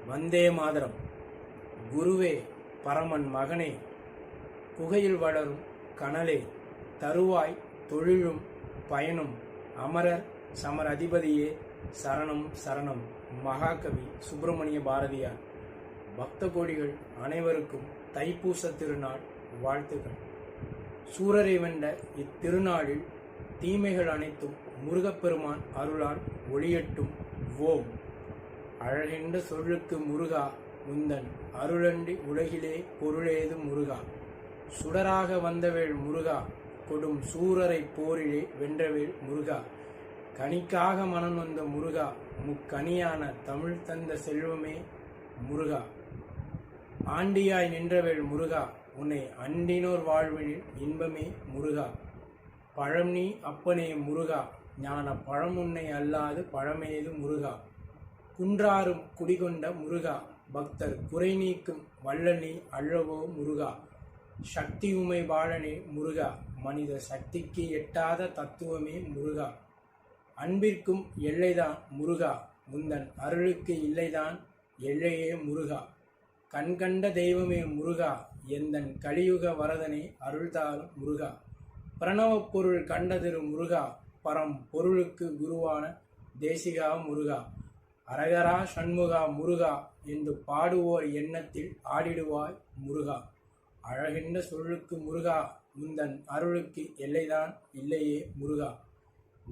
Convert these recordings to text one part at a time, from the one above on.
வந்தே மாதரம். குருவே பரமன் மகனே, குகையில் வளரும் கனலே, தருவாய் தொழிலும் பயனும், அமரர் சமர் அதிபதியே சரணம் சரணம். மகாகவி சுப்பிரமணிய பாரதியார். பக்த கோடிகள் அனைவருக்கும் தைப்பூச திருநாள் வாழ்த்துக்கள். சூரரை வென்ற இத்திருநாளில் தீமைகள் அனைத்தும் முருகப்பெருமான் அருளால் ஒளியட்டும். ஓம். அழகென்ற சொல்லுக்கு முருகா, உந்தன் அருளன்றி உலகிலே பொருளேது முருகா. சுடராக வந்தவேள் முருகா, கொடும் சூரரை போரிலே வென்றவேள் முருகா. கனிக்காக மனம் வந்த முருகா, முக்கனியான தமிழ் தந்த செல்வமே முருகா. ஆண்டியாய் நின்றவேள் முருகா, உன்னை அண்டினோர் வாழ்வினில் இன்பமே முருகா. பழம் நீ அப்பனே முருகா, ஞான பழம் உன்னை அல்லாது பழமேது முருகா. குன்றாரும் குடிகொண்ட முருகா, பக்தர் குறை நீக்கும் வல்லனே அல்லவோ முருகா. சக்தி உமை பாலனே முருகா, மனித சக்திக்கு எட்டாத தத்துவமே முருகா. அன்பிற்கும் எல்லைதான் முருகா, உந்தன் அருளுக்கு இல்லைதான் எல்லையே முருகா. கண்கண்ட தெய்வமே முருகா, எந்தன் கலியுக வரதனே அருள்தாரும் முருகா. பிரணவப் பொருள் கண்டதிரு முருகா, பரம் பொருளுக்கு குருவான தேசிகா முருகா. அரகரா சண்முகா முருகா என்று பாடுவோர் எண்ணத்தில் ஆடிடுவாய் முருகா. அழகென்ற சொல்லுக்கு முருகா, உந்தன் அருளுக்கு எல்லைதான் இல்லையே முருகா.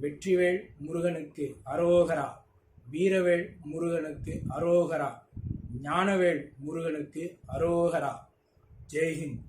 வெற்றிவேல் முருகனுக்கு அரோகரா, வீரவேல் முருகனுக்கு அரோகரா, ஞானவேல் முருகனுக்கு அரோகரா. ஜெய்ஹிந்த்.